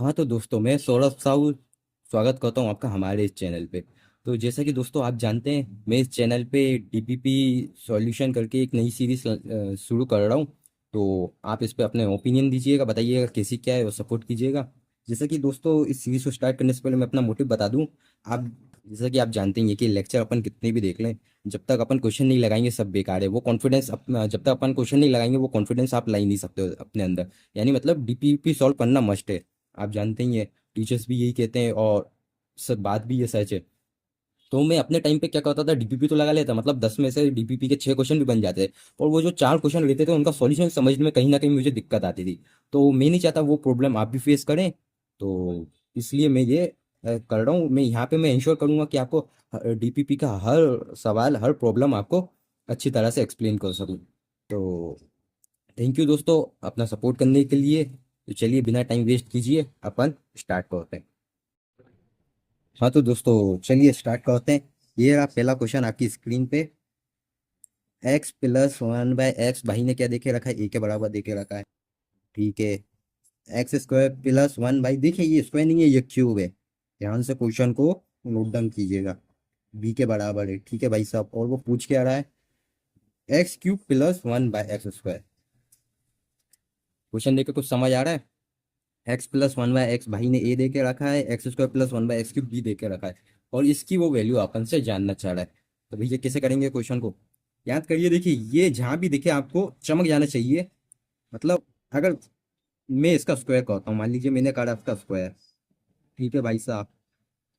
हाँ तो दोस्तों, मैं सौरभ साहू स्वागत करता हूँ आपका हमारे इस चैनल पे। तो जैसा कि दोस्तों आप जानते हैं, मैं इस चैनल पे डीपीपी सॉल्यूशन करके एक नई सीरीज शुरू कर रहा हूँ। तो आप इस पे अपने ओपिनियन दीजिएगा, बताइएगा कैसी क्या है और सपोर्ट कीजिएगा। जैसा कि दोस्तों, इस सीरीज को स्टार्ट करने से पहले मैं अपना मोटिव बता दूँ। आप जैसा कि आप जानते हैं कि लेक्चर अपन कितने भी देख लें, जब तक अपन क्वेश्चन नहीं लगाएंगे सब बेकार है। वो कॉन्फिडेंस अपना, जब तक अपन क्वेश्चन नहीं लगाएंगे वो कॉन्फिडेंस आप ला ही नहीं सकते हो अपने अंदर। यानी मतलब डीपीपी सॉल्व करना मस्ट है। आप जानते ही हैं, टीचर्स भी यही कहते हैं और सब बात भी ये सच है। तो मैं अपने टाइम पे क्या करता था, डीपीपी तो लगा लेता, मतलब 10 में से डीपीपी के 6 क्वेश्चन भी बन जाते थे। और वो जो 4 क्वेश्चन रहते थे उनका सॉल्यूशन समझने में कहीं ना कहीं मुझे दिक्कत आती थी। तो मैं नहीं चाहता वो प्रॉब्लम आप भी फेस करें। तो इसलिए मैं ये कर रहा हूँ। मैं यहाँ पे मैं इंश्योर करूंगा कि आपको डीपीपी का हर सवाल, हर प्रॉब्लम आपको अच्छी तरह से एक्सप्लेन कर सकूँ। तो थैंक यू दोस्तों अपना सपोर्ट करने के लिए। तो चलिए बिना टाइम वेस्ट कीजिए अपन स्टार्ट करते हैं। हाँ तो दोस्तों चलिए स्टार्ट करते हैं। ये रहा पहला क्वेश्चन आपकी स्क्रीन पे। x+1/x, भाई ने क्या देखे रखा है, ए के बराबर देखे रखा है। ठीक है। x² + 1, भाई देखिए ये स्क्वायर नहीं है, ये क्यूब है। ध्यान से क्वेश्चन को नोट डाउन कीजिएगा। बी के बराबर है, ठीक है भाई साहब। और वो पूछ के आ रहा है x³ + 1/x²। क्वेश्चन देखे कुछ समझ आ रहा है? x+1/x, भाई ने ए दे के रखा है, x² + 1/x³ बी दे के रखा है। और इसकी वो वैल्यू अपन से जानना चाह रहा है। तो भैया कैसे करेंगे क्वेश्चन को? याद करिए, देखिए ये जहां भी दिखे आपको चमक जाना चाहिए। मतलब अगर मैं इसका स्क्वायर करता हूँ, मान लीजिए मैंने करा इसका स्क्वायर। ठीक है भाई साहब।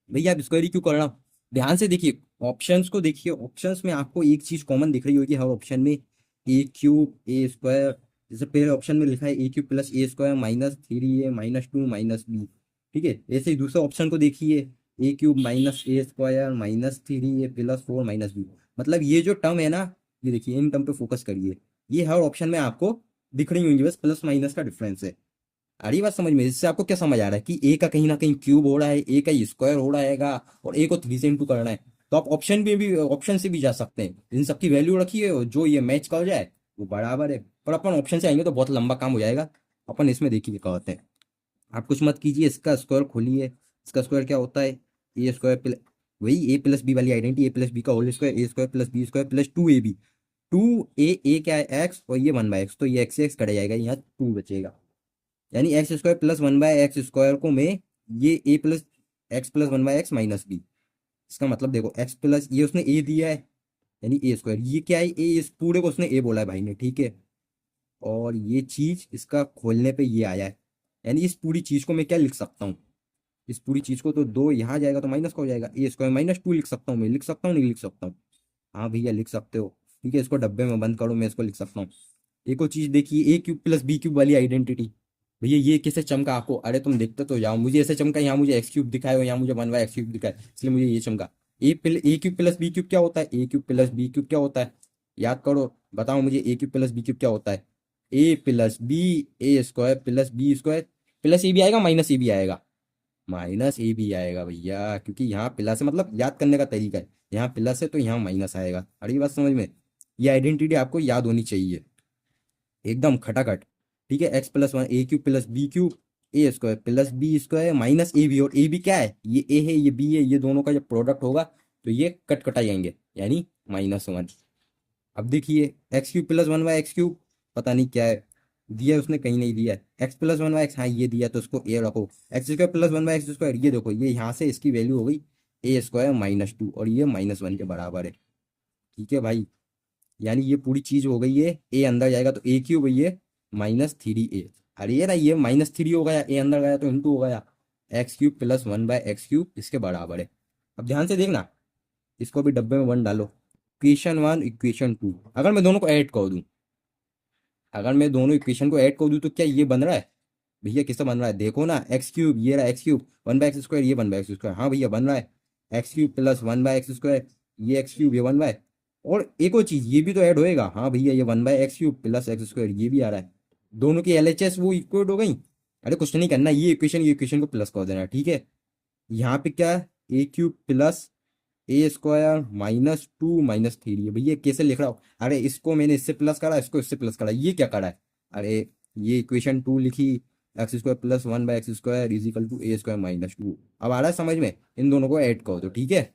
भैया आप स्क्वायर ही क्यों कर रहा हूँ? ध्यान से देखिए, ऑप्शंस को देखिए। ऑप्शंस में आपको एक चीज कॉमन दिख रही होगी हर ऑप्शन में, a³ a²। जैसे पहले ऑप्शन में लिखा है a³ + a² -3a -2 -b। ठीक है, ऐसे ही दूसरे ऑप्शन को देखिए, a³ -a² -3a +4 -b। मतलब ये जो टर्म है ना, ये देखिए, इन टर्म पे फोकस करिए। ये हर ऑप्शन में आपको दिख रही होंगी, बस प्लस माइनस का डिफरेंस है। आ रही बात समझ में? इससे आपको क्या समझ आ रहा है कि ए का कहीं ना कहीं क्यूब हो रहा है, ए का स्क्वायर हो रहेगा, और ए को 3 से इंटू करना है। तो आप ऑप्शन से भी जा सकते हैं। इन सबकी वैल्यू रखिए और जो ये मैच कर जाए वो बराबर है। पर अपन ऑप्शन से आएंगे तो बहुत लंबा काम हो जाएगा। अपन इसमें देखिए क्या होते हैं। आप कुछ मत कीजिए, इसका स्क्वायर खोलिए। इसका स्क्वायर क्या होता है? a² वही a+b वाली आइडेंटिटी, a+b का whole square, a² + b² + 2ab। 2a क्या है, एक्स, और ये 1/x, तो ये एक्स से एक्स कट जाएगा, यहाँ 2 बचेगा। यानी x² + 1/x² को मैं, ये a+x+1/x - b। इसका मतलब देखो, x प्लस ये उसने a दिया है, यानी a², ये क्या है, a, इस पूरे को उसने a बोला है भाई ने, ठीक है। और ये चीज इसका खोलने पे ये आया है। यानी इस पूरी चीज को मैं क्या लिख सकता हूँ? इस पूरी चीज को तो 2 यहाँ जाएगा तो माइनस का हो जाएगा, a² -2 लिख सकता हूँ। मैं लिख सकता हूँ, नहीं लिख सकता हूँ? हाँ भैया लिख सकते हो। ठीक है, इसको डब्बे में बंद करो, मैं इसको लिख सकता हूँ। एक और चीज देखिए, a³ + b³ वाली आइडेंटिटी। भैया ये कैसे चमका आपको? अरे तुम देखते तो जाओ, मुझे ऐसे चमका, यहाँ मुझे x³ दिखाए और यहाँ मुझे 1/x³ दिखाए, इसलिए मुझे ये चमका। a³ + b³ क्या होता है? a³ + b³ क्या होता है? याद करो, बताओ मुझे, a³ + b³ क्या होता है? a+b a² + b² प्लस ए भी आएगा, माइनस ए भी आएगा। माइनस ए भी आएगा भैया, क्योंकि यहाँ प्लस है, मतलब याद करने का तरीका है। यहाँ प्लस है तो यहाँ माइनस आएगा। अरे ये बात समझ में? ये आइडेंटिटी आपको याद होनी चाहिए, एकदम खटाखट। ठीक है, x+1 a³ + b³ a² + b² -ab। और ए बी क्या है? ये ए है, ये बी है, ये दोनों का जब प्रोडक्ट होगा तो ये कट कटा जाएंगे, यानी -1। अब देखिए, x³ + 1/x³, पता नहीं क्या है दिया है उसने, कहीं नहीं दिया है। x+1/x, हाँ ये दिया, तो उसको ए रखो। x² + 1/x², ये देखो, ये यहाँ से इसकी वैल्यू हो गई a² -2, और ये -1 के बराबर है। ठीक है भाई, यानी ये पूरी चीज हो गई है, ए अंदर जाएगा तो a³ ये -3a। अरे ये ना, ये -3 हो गया, ए अंदर गया तो इंटू हो गया। x³ + 1/x³ इसके बराबर है। अब ध्यान से देखना, इसको भी डब्बे में 1 डालो। इक्वेशन 1 इक्वेशन 2, अगर मैं दोनों को ऐड कर दूं, अगर मैं दोनों इक्वेशन को ऐड कर दूं तो क्या ये बन रहा है? भैया किससे बन रहा है? देखो ना, x³, ये रहा x³, 1/x², ये 1/x², हाँ भैया बन रहा है। x³ + 1/x², ये x³ ये 1/। और एक और चीज, ये भी तो ऐड होएगा, हाँ भैया ये 1/x³ + x², ये भी आ रहा है। दोनों की एलएचएस वो इक्वल हो गई। अरे कुछ नहीं करना, ये इक्वेशन को प्लस कर देना, ठीक है। यहाँ पे क्या है, a³ + a² -2 -3 है। भैया कैसे लिख रहा हूँ? अरे इसको मैंने इससे प्लस करा, इसको इससे प्लस करा, ये क्या करा है? अरे ये इक्वेशन 2 लिखी, x square plus one by x square is equal to a square minus two. अब आ रहा है समझ में? इन दोनों को ऐड करो तो ठीक है,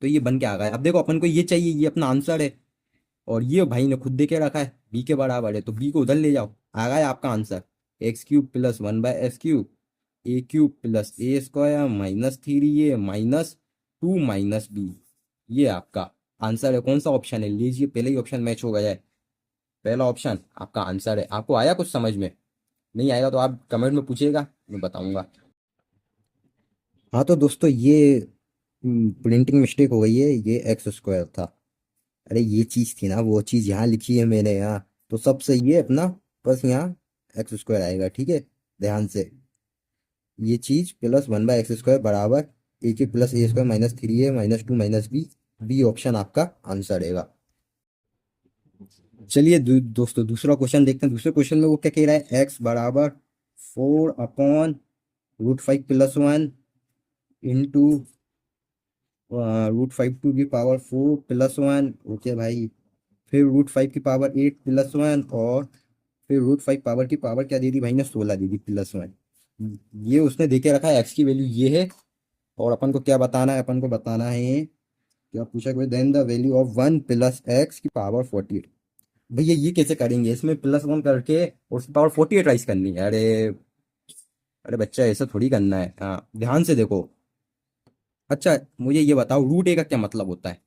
तो ये बन के आ गया। अब देखो अपन को ये चाहिए, ये अपना आंसर है, और ये भाई ने खुद दे के रखा है बी के बराबर है, तो बी को उधर ले जाओ, आ गया आपका answer x cube plus one by x cube a cube plus A square minus three A minus two minus b. ये आपका आंसर है। कौन सा ऑप्शन है? लीजिए, पहले ही ऑप्शन मैच हो गया है, पहला ऑप्शन आपका आंसर है। आपको आया कुछ समझ में? नहीं आएगा तो आप कमेंट में पूछिएगा, मैं बताऊंगा। हाँ तो दोस्तों, ये प्रिंटिंग मिस्टेक हो गई है, ये एक्स स्क्वायर था। अरे ये चीज़ थी ना, वो चीज़ यहाँ लिखी है मैंने यहाँ, तो सब सही है अपना, बस यहाँ एक्स स्क्वायर आएगा, ठीक है, ध्यान से। ये चीज़ plus one by x square बराबर ए के प्लस ए स्क्वायर माइनस थ्री ए minus two minus B, B option आपका आंसर रहेगा। चलिए दोस्तों, दूसरा क्वेश्चन देखते हैं। दूसरे क्वेश्चन में वो क्या कह रहा है, एक्स बराबर 4/√5 plus one into √5 to the power 4 plus one. Okay भाई, फिर √5 की पावर 8 प्लस वन, और फिर √5 पावर की पावर क्या दे दी भाई ने, 16 दे दी प्लस वन। ये उसने देके रखा है, एक्स की वैल्यू ये है, और अपन को क्या बताना है, अपन को बताना है क्या पूछा कि then the value of one plus x की पावर 48। भैया ये कैसे करेंगे, इसमें प्लस वन करके और उसकी पावर 48 राइज करनी है? अरे अरे बच्चा, ऐसा थोड़ी करना है। हाँ ध्यान से देखो। अच्छा मुझे ये बताओ, रूट ए का क्या मतलब होता है?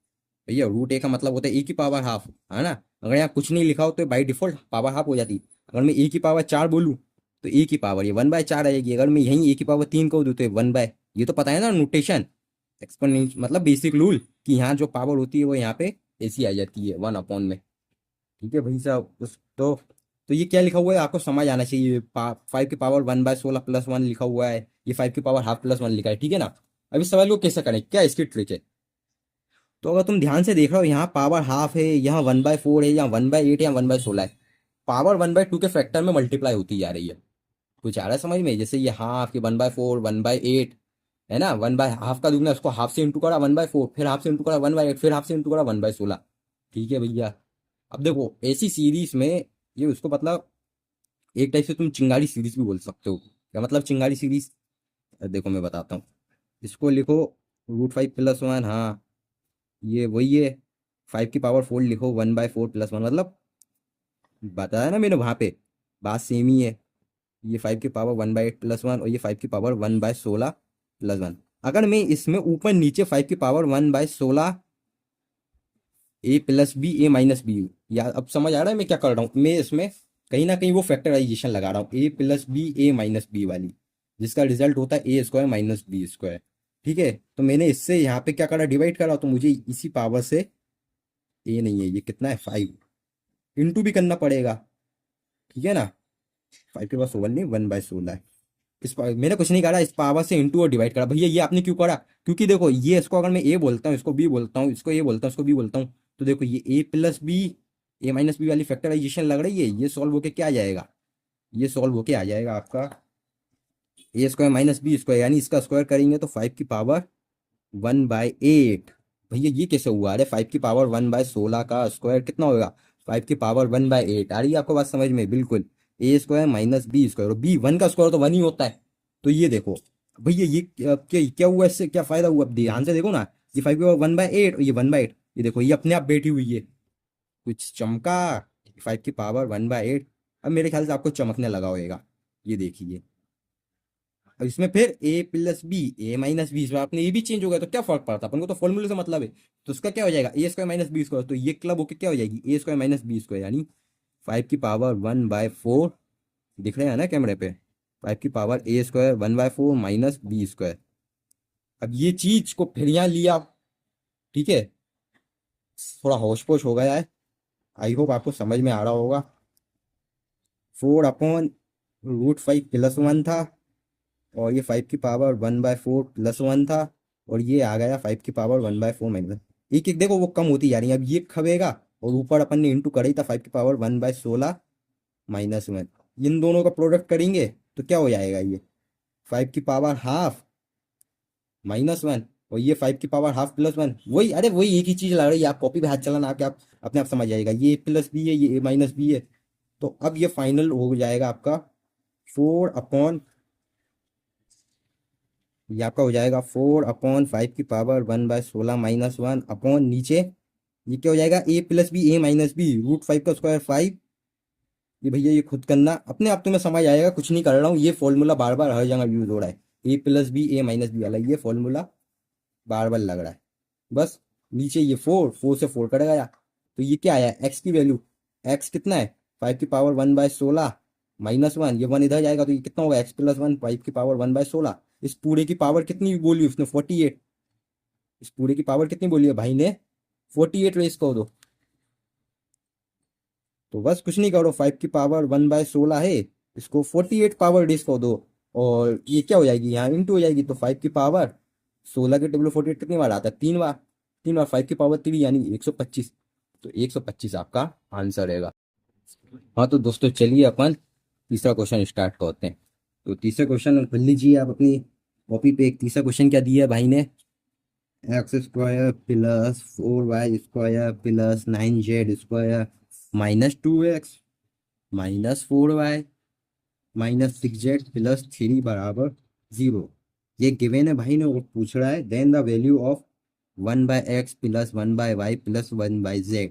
भैया रूट ए का मतलब होता है ए की पावर हाफ, है ना? अगर यहाँ कुछ नहीं लिखा हो तो बाई डिफॉल्ट पावर हाफ हो जाती। अगर मैं ए की पावर 4 बोलूँ तो ए की पावर ये 1/4 आएगी। अगर मैं यहीं ए की पावर 3 को दूँ तो 1/, ये तो पता है ना नोटेशन, एक्सपोनेंट मतलब बेसिक रूल, कि यहाँ जो पावर होती है वो यहाँ पे ऐसी आ जाती है 1 में। ठीक है भाई साहब, उस तो ये क्या लिखा हुआ है आपको समझ आना चाहिए। 5 की पावर 1/16 प्लस वन लिखा हुआ है, ये 5 की पावर हाफ प्लस वन लिखा है, ठीक है ना? अब इस सवाल को कैसे करें, क्या इसकी ट्रिक है? तो अगर तुम ध्यान से देख रहे हो, यहाँ पावर हाफ है, यहाँ 1/4 है, यहाँ 1/8 या 1/16 है। पावर 1/2 के फैक्टर में मल्टीप्लाई होती जा रही है। कुछ आ रहा है समझ में? जैसे ये हाफ, ये 1/4, 1/8 है ना, 1/हाफ का दुगना, उसको हाफ से इंटू करा 1/4, फिर हाफ से इंटू करा 1/8, फिर हाफ से इंटू करा 1/16। ठीक है भैया। अब देखो ऐसी सीरीज में ये उसको मतलब एक टाइप से तुम चिंगारी सीरीज भी बोल सकते हो। क्या मतलब चिंगारी सीरीज? देखो मैं बताता हूँ। इसको लिखो √5 प्लस वन, हाँ ये वही है। 5 की पावर 4 लिखो 1/4 प्लस वन, मतलब बताया ना मैंने वहाँ पे, बात सेम ही है। ये 5 की पावर 1/8 प्लस वन, और ये 5 की पावर 1/16 प्लस वन। अगर मैं इसमें ऊपर नीचे 5 की power 1/16 A plus B A minus B, या अब समझ आ रहा है मैं क्या कर रहा हूँ? मैं इसमें कहीं ना कहीं वो फैक्टराइजेशन लगा रहा हूँ, ए plus B A minus B वाली, जिसका रिजल्ट होता है ए स्क्वायर माइनस बी स्क्वायर। ठीक है, तो मैंने इससे यहाँ पे क्या करा, डिवाइड करा, तो मुझे इसी पावर से, ए नहीं है ये, कितना है 5, इंटू भी करना पड़ेगा, ठीक है ना? 5 के पास 16 नहीं, 1/16 है। मैंने कुछ नहीं करा, इस पावर से इंटू और डिवाइड करा। भैया ये आपने क्यों करा? क्योंकि देखो ये, इसको अगर मैं ए बोलता हूँ, इसको बी बोलता हूँ, इसको ए बोलता हूँ, इसको बी बोलता हूँ, तो देखो ये ए plus B A minus B वाली फैक्टराइजेशन लग रही है, ये सॉल्व होके क्या आ जाएगा, ये सॉल्व होके आ जाएगा आपका ए स्क्वायर माइनस बी स्क्वायर, यानी इसका स्क्वायर करेंगे तो 5 की पावर 1/8। भैया ये कैसे हुआ? अरे 5 की पावर 1/16 का स्क्वायर कितना होगा, 5 की पावर 1/8। आ रही है आपको बात समझ में? बिल्कुल। ए स्क्वायर माइनस बी स्क्वायर, और बी वन का स्क्वायर तो वन ही होता है। तो ये देखो भैया, ये क्या हुआ, इससे क्या फायदा हुआ? अब ध्यान से देखो ना, ये 5 की पावर 1/8 और ये 1/8, ये देखो ये अपने आप बैठी हुई है। कुछ चमका, 5 की पावर 1/8। अब मेरे ख्याल से आपको चमकने लगा होगा, ये देखिए। अब इसमें फिर ए plus B A minus B, इसमें आपने ये भी चेंज हो गया, तो क्या फर्क पड़ता? अपन को तो फॉर्मूले से मतलब है। तो उसका क्या हो जाएगा, ए स्क्वायर माइनस बी स्क्वायर, तो ये क्लब होकर क्या हो जाएगी, ए स्क्वायर माइनस बी स्क्वायर, यानी 5 की पावर 1/4। दिख रहे हैं ना कैमरे पे? 5 की पावर ए स्क्वायर 1/4 माइनस बी स्क्वायर। अब ये चीज को फिर यहाँ लिया, ठीक है, थोड़ा होश पोश हो गया है, आई होप आपको समझ में आ रहा होगा। 4/√5 प्लस वन था, और ये 5 की पावर 1/4 प्लस वन था, और ये आ गया 5 की पावर 1/4 माइनस। एक एक देखो वो कम होती जा रही है। अब ये खबेगा, और ऊपर अपन ने इंटू करा ही था 5 की पावर 1/16 माइनस वन। इन दोनों का प्रोडक्ट करेंगे तो क्या हो जाएगा, ये 5 की पावर हाफ माइनस वन, और ये 5 की पावर हाफ प्लस वन। वही, अरे वही एक ही चीज लग रही है। आप कॉपी पे हाथ चलाना, आपके आप अपने आप समझ जाएगा। ये प्लस बी है, ये माइनस बी है। तो अब ये फाइनल हो जाएगा आपका 4 अपॉन, ये आपका हो जाएगा 4/5 की पावर 1/16 - 1 अपॉन नीचे ये क्या हो जाएगा, a + b √5 का स्क्वायर 5। ये भैया ये खुद करना अपने आप, तुम्हें समझ आएगा, कुछ नहीं कर रहा हूँ। ये फॉर्मूला बार बार हर जगह यूज हो रहा है, a + b वाला ये फॉर्मूला बार बार लग रहा है। बस नीचे ये 4 से 4 कट गया, तो ये क्या आया, x की वैल्यू, x कितना है 5 की पावर 1/16 - 1, ये 1 इधर जाएगा तो ये कितना होगा x + 1 5 की पावर 1/16। इस पूरे की पावर कितनी बोली उसने, 48। इस पूरे की पावर कितनी बोली है भाई ने, 48 रेस कर दो। तो बस कुछ नहीं करो, 5 की पावर 1/16 है, इसको 48 पावर रेस कर दो, और ये क्या हो जाएगी यहाँ इंटू हो जाएगी। तो 5 की पावर 16 के टेबल 48 कितनी बार आता है, 3 बार। 3 बार 5 की पावर 3 यानी 125। तो 125 आपका आंसर रहेगा। हाँ तो दोस्तों चलिए अपन तीसरा क्वेश्चन स्टार्ट करते हैं। तो तीसरा क्वेश्चन खोल लीजिए आप अपनी कॉपी पे। एक तीसरा क्वेश्चन क्या दिया है भाई ने, x² + 4y² + 9z² -2x -4y -6z + 3 बराबर 0। ये गिवन है भाई ने, और पूछ रहा है then the value of 1/x + 1/y + 1/z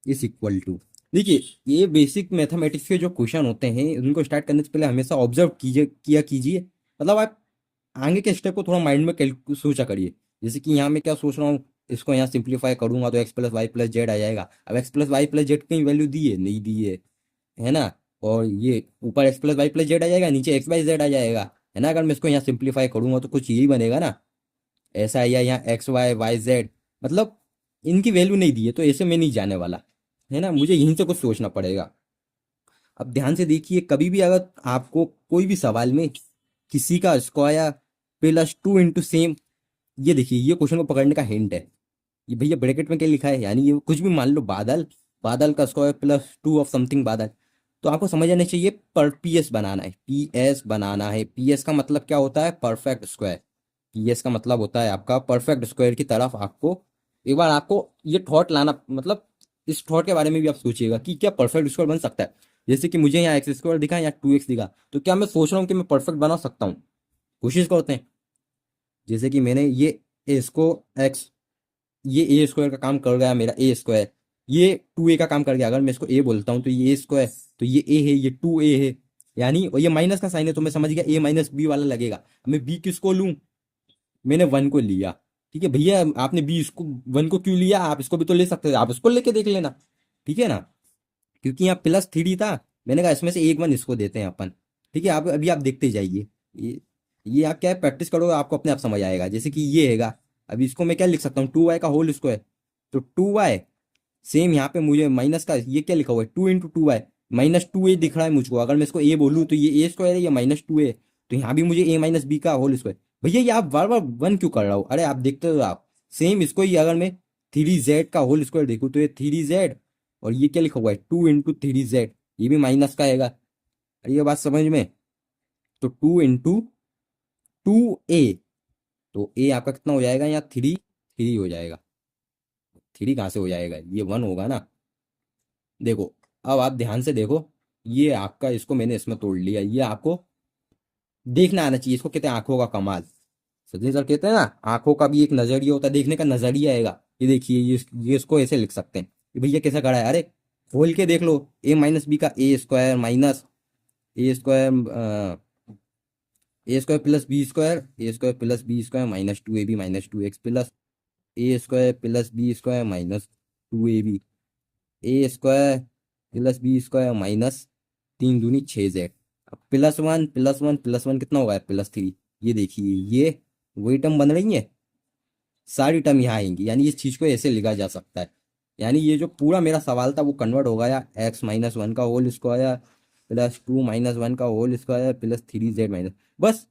is equal to. देखिए ये बेसिक मैथमेटिक्स के जो क्वेश्चन होते हैं उनको स्टार्ट करने से पहले हमेशा ऑब्जर्व कीजिए। मतलब आप आगे के स्टेप को थोड़ा माइंड में सोचा करिए। जैसे कि यहाँ मैं क्या सोच रहा हूँ, इसको यहाँ सिंप्लीफाई करूंगा तो x + y + z आ जाएगा। अब x + y + z की वैल्यू दी है नहीं दी है ना, और ये ऊपर x + y + z आ जाएगा, नीचे x/z आ जाएगा, है ना। अगर मैं इसको यहाँ सिंप्लीफाई करूंगा तो कुछ यही बनेगा ना, ऐसा या यहाँ x y y z, मतलब इनकी वैल्यू नहीं दी है तो ऐसे में नहीं जाने वाला, है ना। मुझे यहीं से कुछ सोचना पड़ेगा। अब ध्यान से देखिए, कभी भी अगर आपको कोई भी सवाल में किसी का स्क्वायर +2 इंटू सेम, ये देखिए ये क्वेश्चन को पकड़ने का हिंट है। ये भैया ब्रैकेट में क्या लिखा है, यानी ये कुछ भी मान लो, बादल, बादल का स्क्वायर +2 ऑफ समथिंग बादल, तो आपको समझ आना चाहिए पर PS बनाना है, PS बनाना है। PS का मतलब क्या होता है, परफेक्ट स्क्वायर। PS का मतलब होता है आपका परफेक्ट स्क्वायर की तरफ आपको एक बार आपको ये थॉट लाना, मतलब इस थॉट के बारे में भी आप सोचिएगा कि क्या परफेक्ट स्क्वायर बन सकता है। जैसे कि मुझे यहाँ x² दिखा, यहाँ 2x दिखा, तो क्या मैं सोच रहा हूँ कि मैं परफेक्ट बना सकता हूँ। कोशिश करते हैं। जैसे कि मैंने ये इसको x, ये a² का काम कर गया मेरा a², ये 2a का काम कर गया। अगर मैं इसको a बोलता हूँ तो ये a², तो ये a है, ये 2a है, यानी और ये माइनस का साइन है तो मैं समझ गया a - b वाला लगेगा। मैं b किसको लूँ, मैंने 1 को लिया। ठीक है भैया, आपने बी इसको 1 को क्यों लिया, आप इसको भी तो ले सकते थे, आप इसको लेके देख लेना, ठीक है ना। क्योंकि यहाँ +3 था, मैंने कहा इसमें से एक 1 इसको देते हैं अपन। ठीक है, आप अभी आप देखते जाइए। ये आप क्या है, प्रैक्टिस करोगे आपको अपने आप समझ आएगा। जैसे कि ये हैगा, अभी इसको मैं क्या लिख सकता हूँ, 2y का होल स्क्वायर, तो 2y सेम यहाँ पे मुझे माइनस का ये क्या लिखा हुआ है 2 इंटू 2y -2a दिख रहा है मुझको। अगर मैं इसको a बोलूँ तो ये a² है, ये -2a, तो यहाँ भी मुझे a - b का होल स्क्वायर। भैया ये आप बार बार 1 क्यों कर रहा हो, अरे आप देखते हो आप। सेम इसको ही अगर मैं 3z का होल स्क्वायर देखूँ तो ये 3z, और ये क्या लिखा हुआ है 2 इंटू 3z, ये भी माइनस का आएगा। अरे ये बात समझ में, तो 2 इंटू 2a, तो a आपका कितना हो जाएगा, यहाँ 3 हो जाएगा। 3 कहाँ से हो जाएगा, ये 1 होगा ना। देखो अब आप ध्यान से देखो, ये आपका, इसको मैंने इसमें तोड़ लिया, ये आपको देखना आना चाहिए। इसको कहते हैं आंखों का कमाल। सचिन सर कहते हैं ना, आंखों का भी एक नजरिया होता है, देखने का नजरिया आएगा। ये देखिए ये इसको ऐसे लिख सकते हैं कि भैया कैसा करा है, अरे खोल के देख लो, a - b का a² minus a² + b² a² + b² -2ab -2x plus a² + b² -2ab a² + b² minus 3 दूनी 6z। अब +1 कितना होगा, +3। ये देखिए ये वही टर्म बन रही है, सारी टर्म यहाँ आएंगी, यानी इस चीज को ऐसे लिखा जा सकता है। यानी ये जो पूरा मेरा सवाल था वो कन्वर्ट हो गया, x - 1 का होल स्क्वायर +2 - 1 का होल स्क्वायर +3z। बस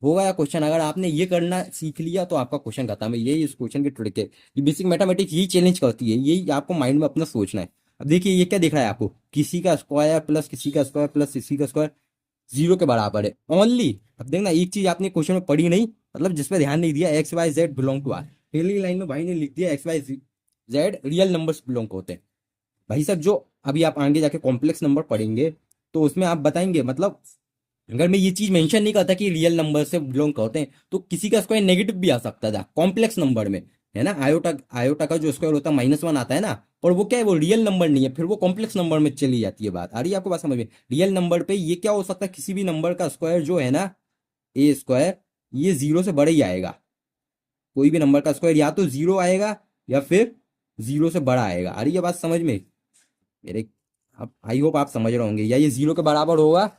हो गया क्वेश्चन। अगर आपने ये करना सीख लिया तो आपका क्वेश्चन खत्म है। यही इस क्वेश्चन की ट्रिक है। ये बेसिक मैथमेटिक्स यही चैलेंज करती है, यही आपको माइंड में अपना सोचना है। अब देखिए ये क्या दिख रहा है आपको, किसी का स्क्वायर प्लस किसी का स्क्वायर प्लस किसी का स्क्वायर 0 के बराबर है ओनली। अब देखना एक चीज आपने क्वेश्चन में पढ़ी नहीं, मतलब जिस पे ध्यान नहीं दिया, x y z belong to R. पहली लाइन में भाई ने लिख दिया x y z real numbers belong होते हैं। भाई साहब जो अभी आप आगे जाके कॉम्प्लेक्स नंबर पढ़ेंगे तो उसमें आप बताएंगे, मतलब अगर मैं ये चीज मेंशन नहीं करता कि रियल नंबर से बिलोंग करते हैं, तो किसी का स्क्वायर नेगेटिव भी आ सकता था कॉम्प्लेक्स नंबर में, है ना। आयोटा आयोटा का जो स्क्वायर होता है -1 आता है ना, और वो क्या है, वो रियल नंबर नहीं है, फिर वो कॉम्प्लेक्स नंबर में चली जाती है। बात आ रही है आपको, बात समझ में। रियल नंबर पे ये क्या हो सकता है, किसी भी नंबर का स्क्वायर जो है ना, ए स्क्वायर, ये 0 से बड़ा ही आएगा। कोई भी नंबर का स्क्वायर या तो 0 आएगा या फिर 0 से बड़ा आएगा। आ रही है बात समझ में मेरे। अब आई होप आप समझ रहे होंगे। या ये 0 के बराबर होगा,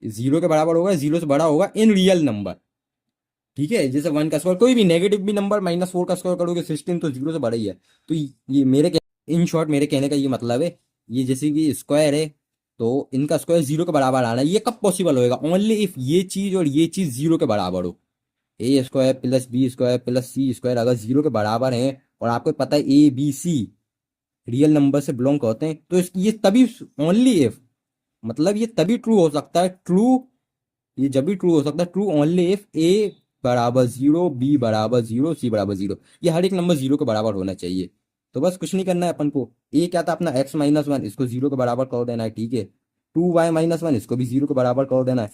0 के बराबर होगा, 0 से बड़ा होगा इन रियल नंबर। ठीक है, जैसे 1 का स्क्वायर, कोई भी नेगेटिव भी नंबर, -4 का स्क्वायर करोगे 16, तो 0 से बड़ा ही है। तो ये इन शॉर्ट मेरे कहने का ये मतलब है, ये जैसे कि स्क्वायर है, तो इनका स्क्वायर 0 के बराबर आना है। ये कब पॉसिबल होएगा, ओनली इफ ये चीज और ये चीज 0 के बराबर हो। A square plus B square plus C square अगर 0 के बराबर है, और आपको पता है A B C real number से बिलोंग करते हैं, तो ये तभी, ओनली इफ, मतलब ये तभी ट्रू हो सकता है, ट्रू, ये जब भी ट्रू हो सकता है, ट्रू ओनली इफ ए बराबर 0, बी बराबर 0, सी बराबर 0। ये हर एक नंबर 0 के बराबर होना चाहिए। तो बस कुछ नहीं करना है अपन को। ए क्या था अपना x-1, इसको 0 के बराबर कर देना है, ठीक है। 2y-1, इसको भी 0 के बराबर कर देना है।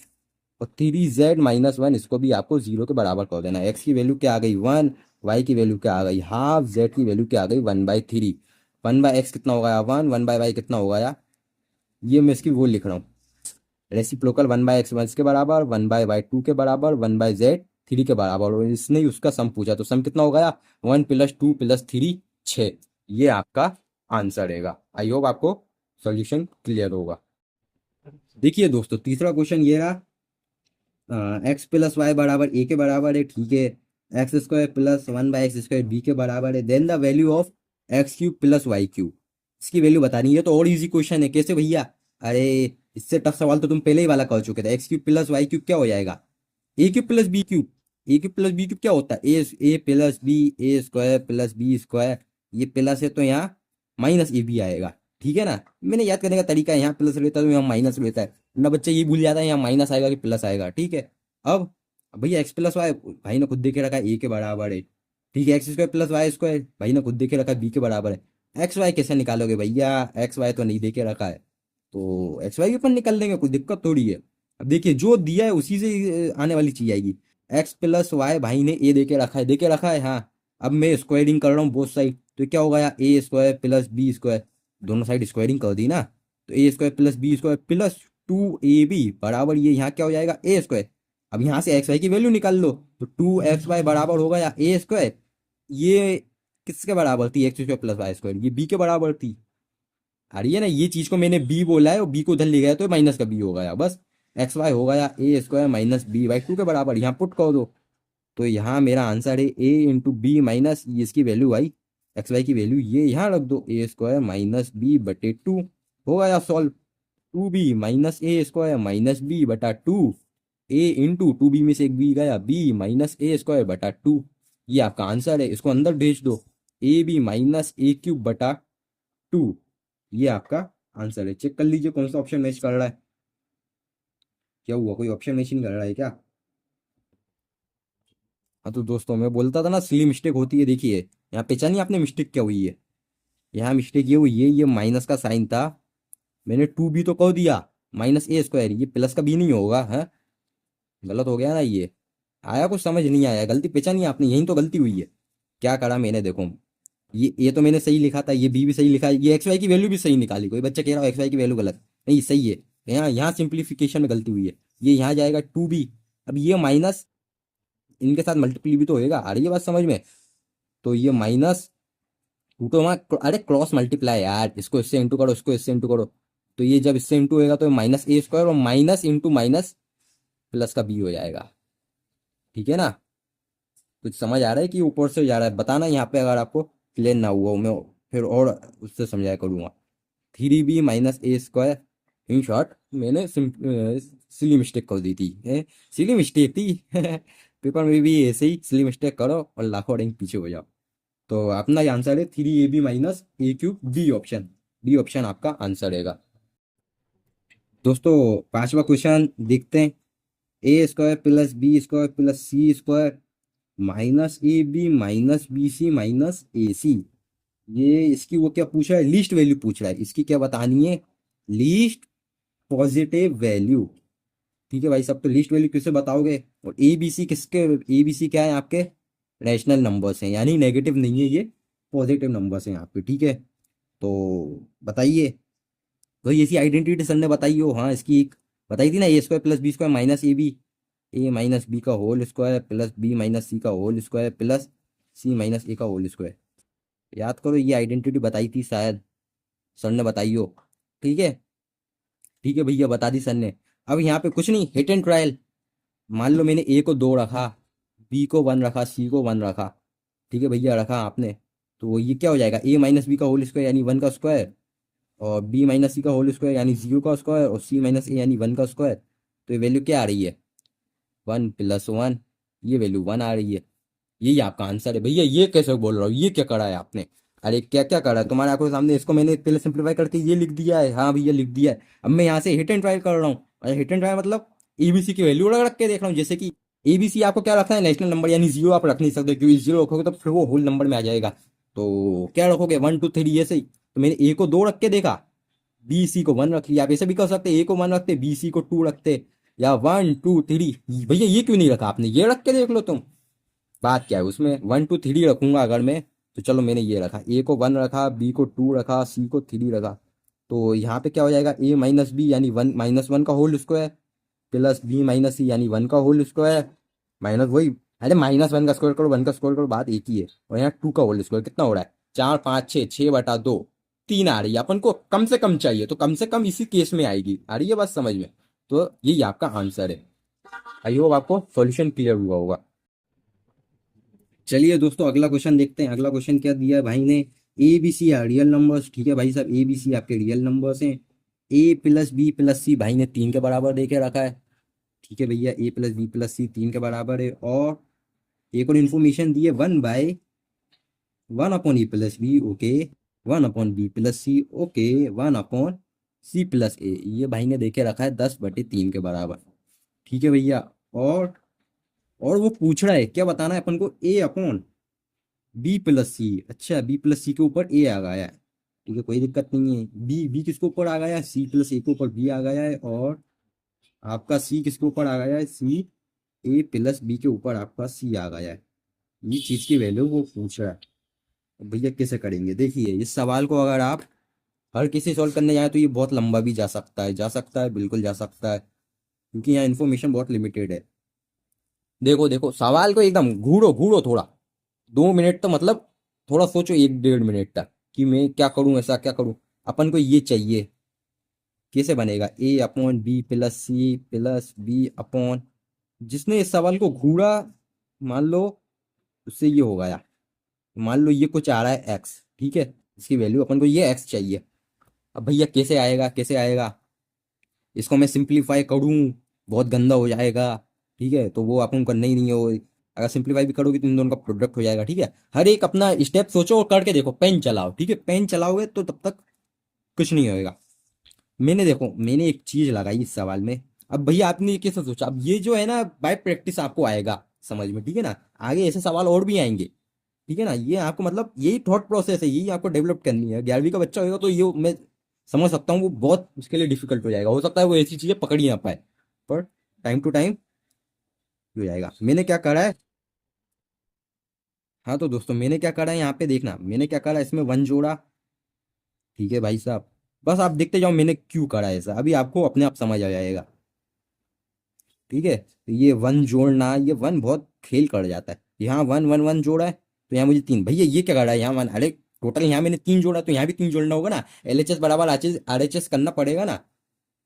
और 3z-1, इसको भी आपको 0 के बराबर कर देना है। एक्स की वैल्यू क्या आ गई 1, वाई की वैल्यू क्या आ गई हाफ, जेड की वैल्यू क्या आ गई 1/3। 1/x कितना हो गया 1, 1/y कितना हो गया, ये मैं इसकी वो लिख रहा हूँ, रेसिप्रोकल 1/x 1 के बराबर, 1/y 2 के बराबर, 1/z 3 के बराबर। और इसने ही उसका सम पूछा, तो सम कितना हो गया 1 + 2 + 3 6। ये आपका आंसर रहेगा। आई होप आपको सॉल्यूशन क्लियर होगा। देखिए दोस्तों, तीसरा क्वेश्चन ये रहा, x + y बराबर a के बराबर है, ठीक है। x² + 1/x² b के बराबर है। Then the value of x³ + y³, इसकी वैल्यू बतानी है। तो और इजी क्वेश्चन है, कैसे भैया, अरे इससे टफ सवाल तो तुम पहले ही वाला कर चुके थे। x³ + y³ क्या हो जाएगा, a³ + b³। a³ + b³ क्या होता है, a + b, a² + b²। ये प्लस है तो यहाँ -ab आएगा, ठीक है ना। मैंने याद करने का तरीका है, यहाँ प्लस लेता है तो यहाँ माइनस लेता है ना, बच्चा ये भूल जाता है यहाँ माइनस आएगा कि प्लस आएगा, ठीक है। अब भैया x + y भाई ने खुद देखे रखा है a के बराबर है, ठीक है। x² + y² भाई ने खुद देखे रखा है b के बराबर है। एक्स वाई कैसे निकालोगे भैया, एक्स वाई तो नहीं देखे रखा है, तो एक्स वाई भी अपन निकाल लेंगे, कोई दिक्कत थोड़ी है। अब देखिए, जो दिया है उसी से आने वाली चीज आएगी। x + y भाई ने a देके रखा है, देके रखा है, हाँ। अब मैं स्क्वायरिंग कर रहा हूँ बोथ साइड, तो क्या होगा यार, a² + b², दोनों साइड स्क्वायरिंग कर दी ना, तो a² + b² + 2ab बराबर, ये यहाँ क्या हो जाएगा a²। अब यहाँ से एक्स वाई की वैल्यू निकाल लो, तो 2xy बराबर होगा या a²। ये किसके बराबर थी, x² + y², ये b के बराबर थी। आ रही है ना, ये चीज को मैंने बी बोला है और बी को उधर ले गया तो माइनस का बी हो गया, बस। एक्स वाई हो गया a² - b/2 के बराबर, यहाँ पुट कर दो। तो यहाँ मेरा आंसर है a × b माइनस, ये इसकी वैल्यू आई, एक्स वाई की वैल्यू ये यहाँ रख दो, a² - b/2 हो गया solve. 2b - a² - b/2, a × 2b में से एक b गया, b - a²/2। ये आपका आंसर है, इसको अंदर भेज दो, ab - a³/2। ये आपका आंसर है। चेक कर लीजिए कौन सा ऑप्शन मैच कर रहा है। क्या हुआ, कोई ऑप्शन मैच नहीं कर रहा है क्या। हाँ तो दोस्तों, मैं बोलता था ना सिली मिस्टेक होती है, देखिए यहाँ पहचानिए आपने मिस्टेक क्या हुई है। यहाँ मिस्टेक ये हुई है, ये माइनस का साइन था, मैंने 2b तो कह दिया, -a², ये प्लस का b नहीं होगा है, गलत हो गया ना ये। आया कुछ समझ नहीं आया, गलती पहचानिए आपने, यही तो गलती हुई है। क्या करा मैंने, देखो ये तो मैंने सही लिखा था, ये बी भी सही लिखा है, ये एक्स वाई की वैल्यू भी सही निकाली। कोई बच्चा कह रहा हो एक्स वाई की वैल्यू गलत, नहीं सही है। यहाँ यहाँ सिंप्लीफिकेशन में गलती हुई है, ये यहाँ जाएगा 2b। अब ये माइनस इनके साथ मल्टीप्ली भी तो होएगा, आ रही है बात समझ में। तो ये माइनस टू तो वहाँ, अरे क्रॉस मल्टीप्लाई यार, इसको इससे इंटू करो, इसको इससे इंटू करो, तो ये जब इससे इंटू होएगा तो -a² और माइनस इंटू माइनस प्लस का b हो जाएगा, ठीक है ना। कुछ समझ आ रहा है कि ऊपर से जा रहा है, बताना यहाँ पे अगर आपको क्लियर ना हुआ हो, मैं फिर और उससे समझाया करूँगा। 3b - a², इन शॉर्ट मैंने सिली मिस्टेक कर दी थी, सिली मिस्टेक थी पेपर में भी ऐसे ही सिली मिस्टेक करो और लाखों रैंक पीछे हो जाओ। तो अपना आंसर है 3ab - a³, D option, D option आपका आंसर रहेगा। दोस्तों, पांचवा क्वेश्चन देखते हैं। a² + b² + c² -ab -bc -ac, ये इसकी वो क्या पूछ रहा है, लीस्ट वैल्यू पूछ रहा है, इसकी क्या बतानी है, लीस्ट पॉजिटिव वैल्यू। ठीक है भाई साहब, तो लीस्ट वैल्यू किसे बताओगे? और ए बी सी किसके, ए बी सी क्या है आपके? रैशनल नंबर्स हैं, यानी नेगेटिव नहीं है ये, पॉजिटिव नंबर्स हैं आपके। ठीक है, तो बताइए। तो ऐसी आइडेंटिटी सर ने बताई हो, हाँ इसकी एक बताई थी ना, A square plus B square minus A B, A minus B का whole square plus B minus C का whole square plus C minus A का होल स्क्वायर। याद करो, ये आइडेंटिटी बताई थी शायद, सर ने बताई हो। ठीक है, ठीक है भैया, बता दी सर ने। अब यहाँ पे कुछ नहीं, हिट एंड ट्रायल। मान लो मैंने ए को 2 रखा, बी को 1 रखा, सी को 1 रखा। ठीक है भैया, रखा आपने, तो ये क्या हो जाएगा? ए माइनस बी का होल स्क्वायर यानी 1 का स्क्वायर, और बी माइनस सी का होल स्क्वायर यानी 0 का स्क्वायर, और सी माइनस ए यानी 1 का स्क्वायर। तो ये वैल्यू क्या आ रही है? 1 + 1, ये वैल्यू 1 आ रही है। यही आपका आंसर है भैया। ये कैसे बोल रहा हूँ, ये क्या करा है आपने? अरे क्या क्या करा है तुम्हारे आंखों के सामने? इसको मैंने पहले सिंप्लीफाई करके ये लिख दिया है, हाँ भैया लिख दिया है। अब मैं यहाँ से हिट एंड ट्रायल कर रहा हूँ। अरे हिट एंड ट्रायल मतलब एबीसी की वैल्यू रख रख के देख रहा हूँ, जैसे कि एबीसी आपको क्या रखना है? नेशनल नंबर, यानी 0 आप रख नहीं सकते, क्योंकि 0 रखोगे तो फिर वो होल नंबर में आ जाएगा। तो क्या रखोगे? 1 2 3 ये सही। तो मैंने ए को 2 रख के देखा, बी सी को 1 रख लिया। आप ऐसे भी कर सकते, ए को 1 रखते, बी सी को 2 रखते, या 1 2 3। भैया ये क्यों नहीं रखा आपने? ये रख के देख लो तुम। बात क्या है उसमें? 1 2 3 रखूंगा अगर मैं, तो चलो मैंने ये रखा, ए को 1 रखा, बी को 2 रखा, सी को 3 रखा। तो यहाँ पे क्या हो जाएगा? ए माइनस बी यानी 1 - 1 का whole square, plus B minus C यानी 1 का होल स्क्वायर, माइनस वही, अरे -1 का स्क्वायर करो, 1 का स्क्वायर करो, बात एक ही है। और यहाँ 2 का होल स्क्वायर कितना हो रहा है? 4 5 6, 6/2, 3 आ रही है। अपन को कम से कम चाहिए, तो कम से कम इसी केस में आएगी। आ रही है बात समझ में? तो यही आपका आंसर है। आई होप आपको सॉल्यूशन क्लियर हुआ होगा। चलिए दोस्तों, अगला क्वेश्चन देखते हैं। अगला क्वेश्चन क्या दिया है भाई ने? A B c are real numbers. ठीक है भाई साहब, ए बी सी आपके रियल नंबर्स हैं। ए प्लस बी प्लस सी भाई ने 3 के बराबर दे के रखा है। ठीक है भैया, ए प्लस बी प्लस सी 3 के बराबर है। और एक और इन्फॉर्मेशन दी है, 1/1 upon A plus B, okay, 1/b+c, okay, 1/c+a, ये भाई ने देखे रखा है 10/3 के बराबर। ठीक है भैया। और और वो पूछ रहा है क्या बताना है अपन को? a/b+c। अच्छा, b+c के ऊपर a आ गया है। ठीक है, कोई दिक्कत नहीं है। बी किसके ऊपर आ गया है? c+a के ऊपर b आ गया है। और आपका c किसके ऊपर आ गया है? a+b के ऊपर आपका c आ गया है। ये चीज की वैल्यू वो पूछ रहा है। अब भैया कैसे करेंगे? देखिए, इस सवाल को अगर आप हर किसी सॉल्व करने जाए तो ये बहुत लंबा भी जा सकता है, जा सकता है, बिल्कुल जा सकता है, क्योंकि यहाँ इन्फॉर्मेशन बहुत लिमिटेड है। देखो देखो, सवाल को एकदम घूरो घूरो थोड़ा, 2 मिनट तो मतलब, थोड़ा सोचो 1 1.5 मिनट तक कि मैं क्या करूं, ऐसा क्या करूं। अपन को ये चाहिए, कैसे बनेगा? a/b+c+b अपॉन, जिसने इस सवाल को घूरा, मान लो उससे ये हो गया। मान लो ये कुछ आ रहा है एक्स, ठीक है, इसकी वैल्यू अपन को ये एक्स चाहिए। अब भैया कैसे आएगा, कैसे आएगा? इसको मैं सिंप्लीफाई करूं, बहुत गंदा हो जाएगा। ठीक है, तो वो अपन करना ही नहीं हो। अगर सिंप्लीफाई भी करोगे तो इन दोनों का प्रोडक्ट हो जाएगा। ठीक है, हर एक अपना स्टेप सोचो और करके देखो, पेन चलाओ। ठीक है, पेन चलाओगे तो तब तक कुछ नहीं होएगा। मैंने देखो, मैंने एक चीज लगाई इस सवाल में। अब भैया आपने ये कैसे सोचा? अब ये जो है ना, बाय प्रैक्टिस आपको आएगा समझ में। ठीक है ना, आगे ऐसे सवाल और भी आएंगे। ठीक है ना, ये आपको मतलब यही थॉट प्रोसेस है, यही आपको डेवलप करनी है। 11वीं का बच्चा होगा तो ये मैं समझ सकता हूँ, वो बहुत उसके लिए डिफिकल्ट हो जाएगा। हो सकता है वो ऐसी चीजें पकड़ ही ना पाए, पर टाइम टू टाइम हो जाएगा। मैंने क्या करा है? हाँ तो दोस्तों, मैंने क्या करा है यहाँ पे देखना, मैंने क्या करा है, इसमें 1 जोड़ा। ठीक है भाई साहब, बस आप देखते जाओ मैंने क्यों करा है ऐसा, अभी आपको अपने आप समझ आ जाएगा। ठीक है, तो ये 1 जोड़ना, ये 1 बहुत खेल कर जाता है। यहाँ 1 1 1 जोड़ा है, तो यहाँ मुझे 3। भैया ये क्या करा है यहाँ 1? अरे टोटल यहाँ मैंने 3 जोड़ा, तो यहाँ भी 3 जोड़ना होगा ना। LHS बराबर RHS करना पड़ेगा ना।